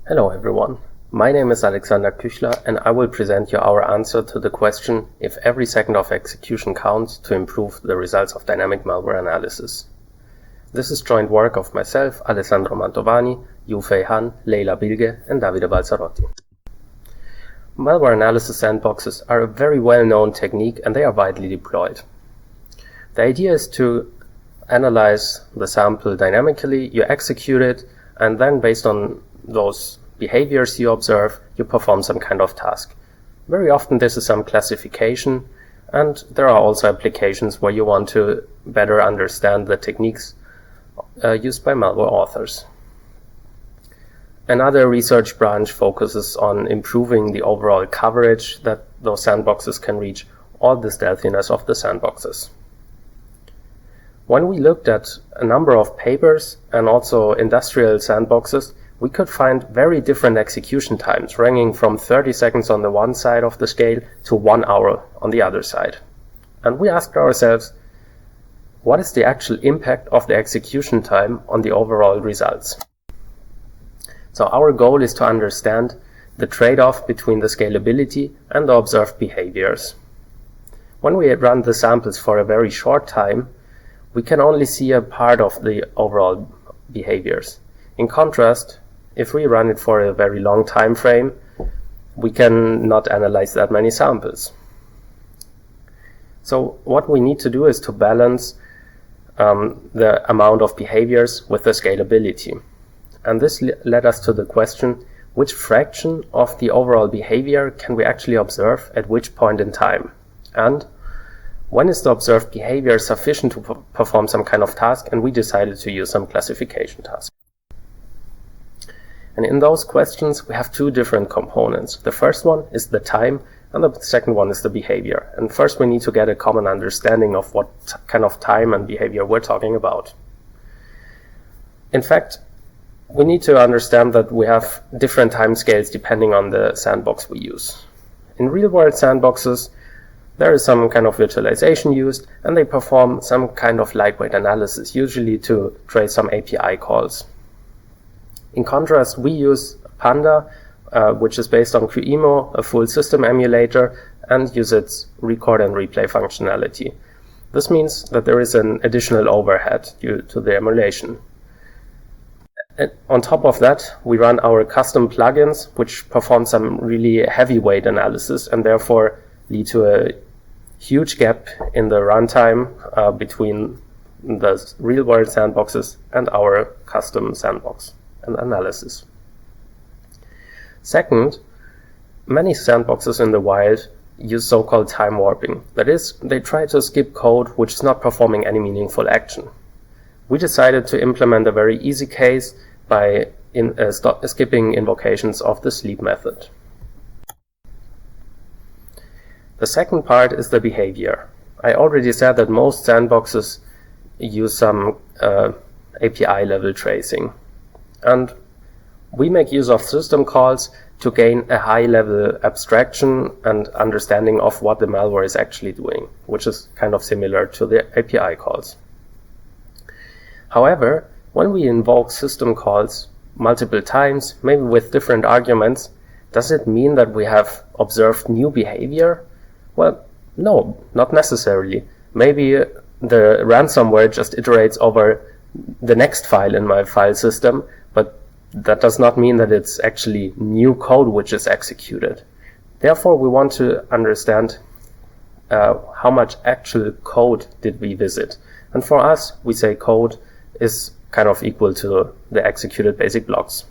Hello everyone, my name is Alexander Küchler and I will present you our answer to the question if every second of execution counts to improve the results of dynamic malware analysis. This is joint work of myself, Alessandro Mantovani, Yufei Han, Leila Bilge and Davide Balzarotti. Malware analysis sandboxes are a very well-known technique and they are widely deployed. The idea is to analyze the sample dynamically, you execute it, and then based on those behaviors you observe, you perform some kind of task. Very often this is some classification, and there are also applications where you want to better understand the techniques used by malware authors. Another research branch focuses on improving the overall coverage that those sandboxes can reach, or the stealthiness of the sandboxes. When we looked at a number of papers and also industrial sandboxes, we could find very different execution times, ranging from 30 seconds on the one side of the scale to 1 hour on the other side. And we asked ourselves, what is the actual impact of the execution time on the overall results? So our goal is to understand the trade-off between the scalability and the observed behaviors. When we run the samples for a very short time, we can only see a part of the overall behaviors. In contrast, if we run it for a very long time frame, we can not analyze that many samples. So what we need to do is to balance the amount of behaviors with the scalability. And this led us to the question, which fraction of the overall behavior can we actually observe at which point in time? And when is the observed behavior sufficient to perform some kind of task? And we decided to use some classification tasks. And in those questions, we have two different components. The first one is the time, and the second one is the behavior. And first, we need to get a common understanding of what kind of time and behavior we're talking about. In fact, we need to understand that we have different time scales depending on the sandbox we use. In real-world sandboxes, there is some kind of virtualization used, and they perform some kind of lightweight analysis, usually to trace some API calls. In contrast, we use Panda, which is based on QEMU, a full system emulator, and use its record and replay functionality. This means that there is an additional overhead due to the emulation. And on top of that, we run our custom plugins, which perform some really heavyweight analysis and therefore lead to a huge gap in the runtime between the real-world sandboxes and our custom sandbox and analysis. Second, many sandboxes in the wild use so-called time warping. That is, they try to skip code which is not performing any meaningful action. We decided to implement a very easy case by skipping invocations of the sleep method. The second part is the behavior. I already said that most sandboxes use some API level tracing. And we make use of system calls to gain a high-level abstraction and understanding of what the malware is actually doing, which is kind of similar to the API calls. However, when we invoke system calls multiple times, maybe with different arguments, does it mean that we have observed new behavior? Well, no, not necessarily. Maybe the ransomware just iterates over the next file in my file system, but that does not mean that it's actually new code which is executed. Therefore, we want to understand how much actual code did we visit. And for us, we say code is kind of equal to the executed basic blocks.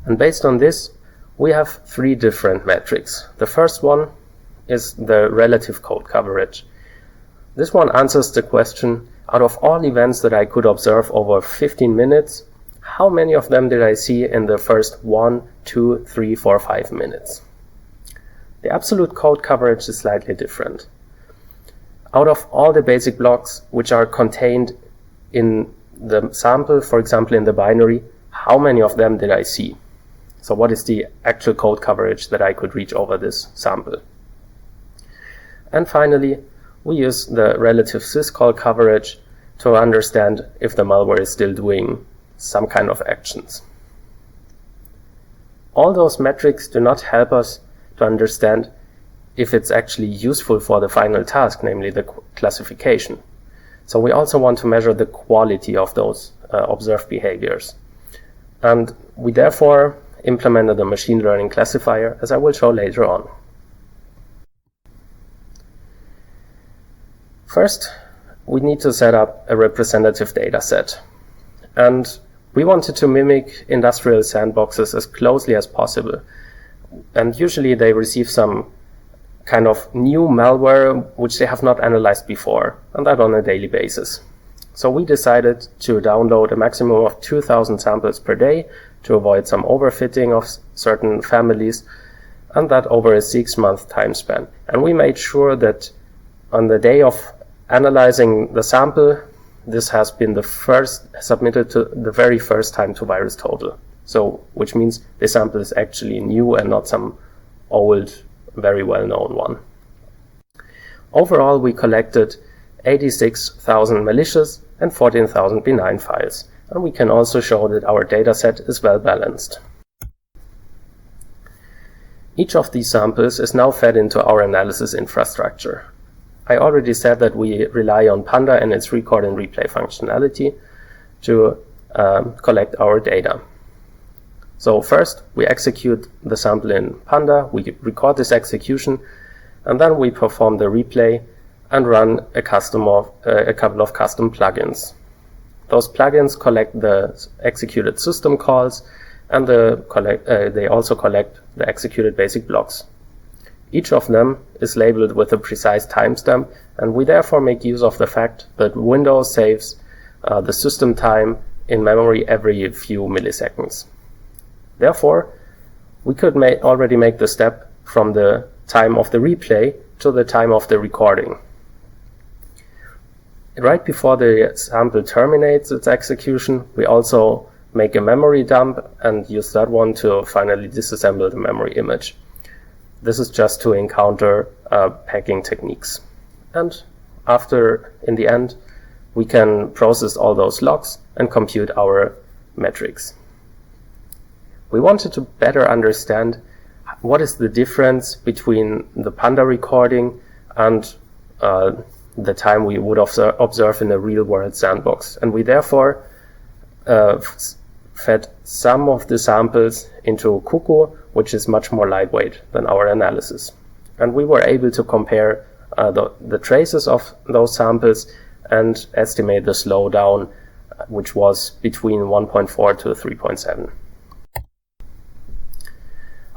And based on this, we have three different metrics. The first one is the relative code coverage. This one answers the question, out of all events that I could observe over 15 minutes, how many of them did I see in the first 1, 2, 3, 4, 5 minutes? The absolute code coverage is slightly different. Out of all the basic blocks which are contained in the sample, for example in the binary, how many of them did I see? So what is the actual code coverage that I could reach over this sample? And finally, we use the relative syscall coverage to understand if the malware is still doing some kind of actions. all those metrics do not help us to understand if it's actually useful for the final task, namely the classification. So we also want to measure the quality of those observed behaviors. And we therefore implemented a machine learning classifier, as I will show later on. First, we need to set up a representative data set. And we wanted to mimic industrial sandboxes as closely as possible. And usually they receive some kind of new malware which they have not analyzed before, and that on a daily basis. So we decided to download a maximum of 2,000 samples per day to avoid some overfitting of certain families, and that over a 6-month time span. And we made sure that on the day of analyzing the sample, this has been the first submitted to the very first time to VirusTotal. So, which means the sample is actually new and not some old, very well-known one. Overall, we collected 86,000 malicious and 14,000 benign files, and we can also show that our dataset is well balanced. Each of these samples is now fed into our analysis infrastructure. I already said that we rely on Panda and its record and replay functionality to collect our data. So first, we execute the sample in Panda, we record this execution, and then we perform the replay and run a couple of custom plugins. Those plugins collect the executed system calls, and they also collect the executed basic blocks. Each of them is labeled with a precise timestamp, and we therefore make use of the fact that Windows saves the system time in memory every few milliseconds. Therefore, we could already make the step from the time of the replay to the time of the recording. Right before the sample terminates its execution, we also make a memory dump and use that one to finally disassemble the memory image. This is just to encounter packing techniques. And in the end, we can process all those logs and compute our metrics. We wanted to better understand what is the difference between the Panda recording and the time we would observe in a real-world sandbox. And we therefore fed some of the samples into Cuckoo, which is much more lightweight than our analysis. And we were able to compare the traces of those samples and estimate the slowdown, which was between 1.4 to 3.7.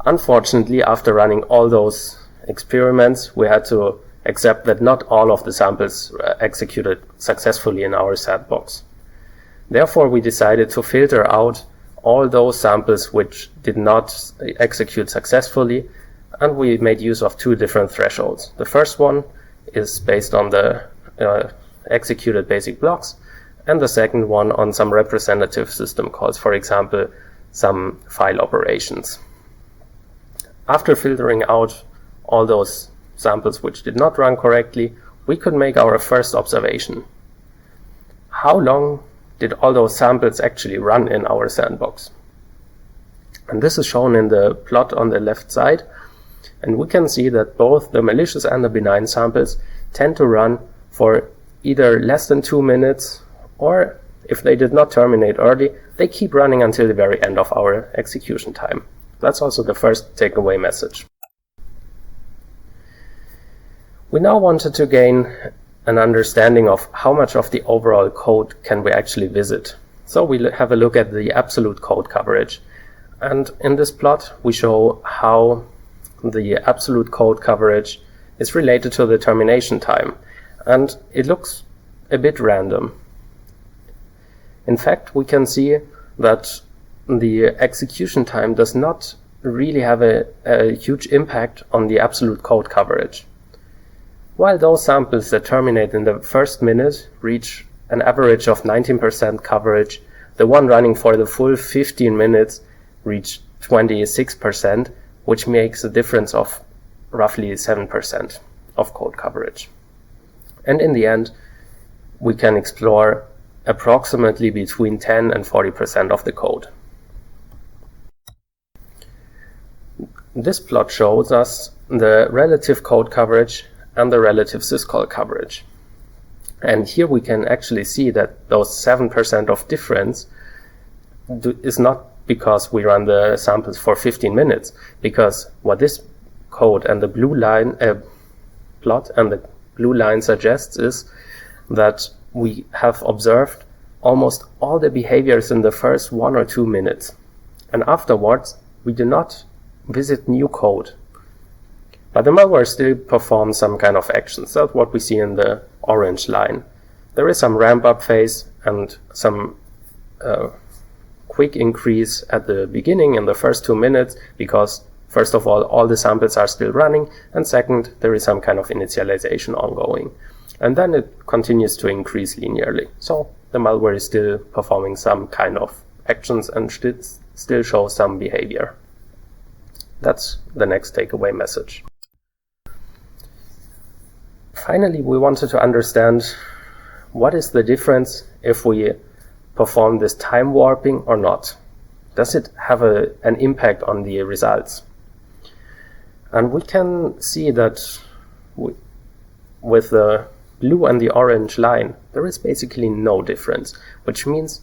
Unfortunately, after running all those experiments, we had to accept that not all of the samples executed successfully in our sandbox. Therefore, we decided to filter out all those samples which did not execute successfully, and we made use of two different thresholds. The first one is based on the executed basic blocks, and the second one on some representative system calls, for example, some file operations. After filtering out all those samples which did not run correctly, we could make our first observation. How long did all those samples actually run in our sandbox? And this is shown in the plot on the left side, and we can see that both the malicious and the benign samples tend to run for either less than 2 minutes, or if they did not terminate early, they keep running until the very end of our execution time. That's also the first takeaway message. We now wanted to gain an understanding of how much of the overall code can we actually visit. So we have a look at the absolute code coverage. And in this plot, we show how the absolute code coverage is related to the termination time. And it looks a bit random. In fact, we can see that the execution time does not really have a huge impact on the absolute code coverage. While those samples that terminate in the first minute reach an average of 19% coverage, the one running for the full 15 minutes reach 26%, which makes a difference of roughly 7% of code coverage. And in the end, we can explore approximately between 10 and 40% of the code. This plot shows us the relative code coverage and the relative syscall coverage. And here we can actually see that those 7% of difference is not because we run the samples for 15 minutes, because what this code and the blue line plot and the blue line suggests is that we have observed almost all the behaviors in the first 1 or 2 minutes. And afterwards, we do not visit new code. But the malware still performs some kind of actions. That's what we see in the orange line. There is some ramp-up phase and some quick increase at the beginning in the first 2 minutes, because first of all the samples are still running, and second, there is some kind of initialization ongoing. And then it continues to increase linearly. So the malware is still performing some kind of actions and still shows some behavior. That's the next takeaway message. Finally, we wanted to understand what is the difference if we perform this time warping or not. Does it have an impact on the results? And we can see that with the blue and the orange line, there is basically no difference, which means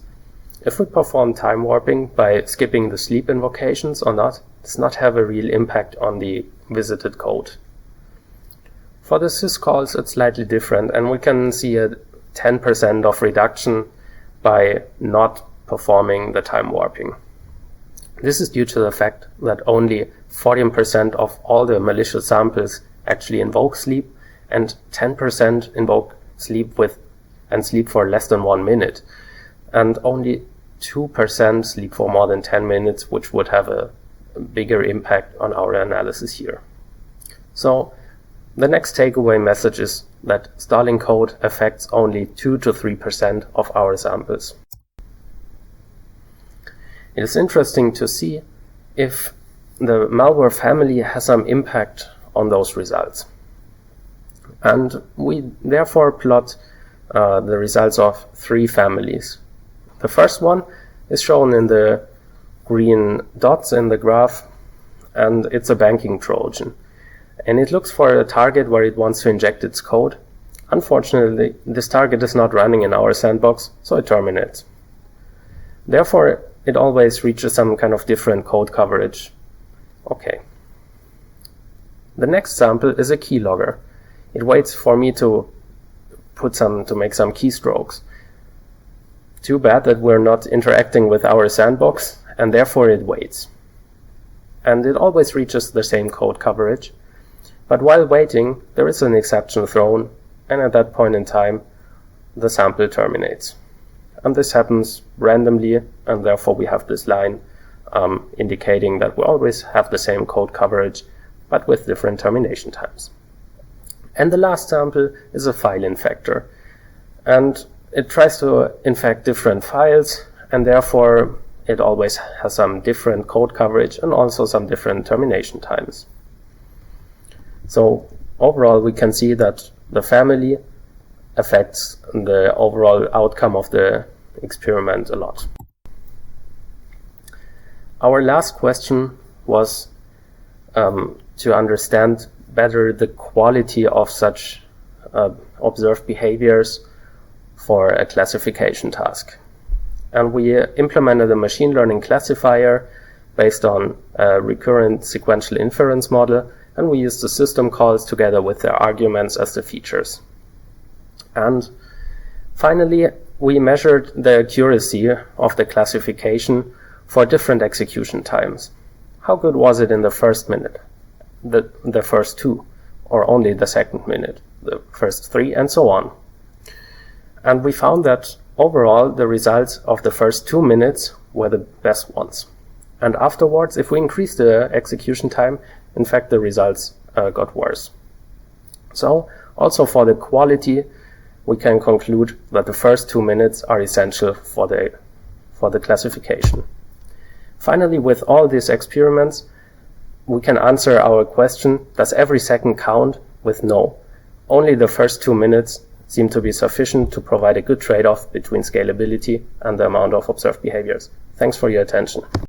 if we perform time warping by skipping the sleep invocations or not, it does not have a real impact on the visited code. For the syscalls, it's slightly different, and we can see a 10% of reduction by not performing the time warping. This is due to the fact that only 14% of all the malicious samples actually invoke sleep, and 10% invoke sleep sleep for less than 1 minute, and only 2% sleep for more than 10 minutes, which would have a bigger impact on our analysis here. So the next takeaway message is that stalling code affects only 2 to 3% of our samples. It is interesting to see if the malware family has some impact on those results. And we therefore plot the results of 3 families. The first one is shown in the green dots in the graph, and it's a banking Trojan. And it looks for a target where it wants to inject its code. Unfortunately, this target is not running in our sandbox, so it terminates. Therefore, it always reaches some kind of different code coverage. Okay. The next sample is a keylogger. It waits for me to make some keystrokes. Too bad that we're not interacting with our sandbox, and therefore it waits. And it always reaches the same code coverage. But while waiting, there is an exception thrown, and at that point in time, the sample terminates. And this happens randomly, and therefore we have this line indicating that we always have the same code coverage, but with different termination times. And the last sample is a file infector. And it tries to infect different files, and therefore it always has some different code coverage and also some different termination times. So overall, we can see that the family affects the overall outcome of the experiment a lot. Our last question was to understand better the quality of such observed behaviors for a classification task. And we implemented a machine learning classifier based on a recurrent sequential inference model, and we used the system calls together with their arguments as the features. And finally, we measured the accuracy of the classification for different execution times. How good was it in the first minute, the first 2, or only the second minute, the first 3, and so on. And we found that overall the results of the first 2 minutes were the best ones. And afterwards, if we increase the execution time, in fact the results got worse. So also for the quality, we can conclude that the first 2 minutes are essential for the classification. Finally, with all these experiments, we can answer our question, does every second count, with no. Only the first 2 minutes seem to be sufficient to provide a good trade-off between scalability and the amount of observed behaviors. Thanks for your attention.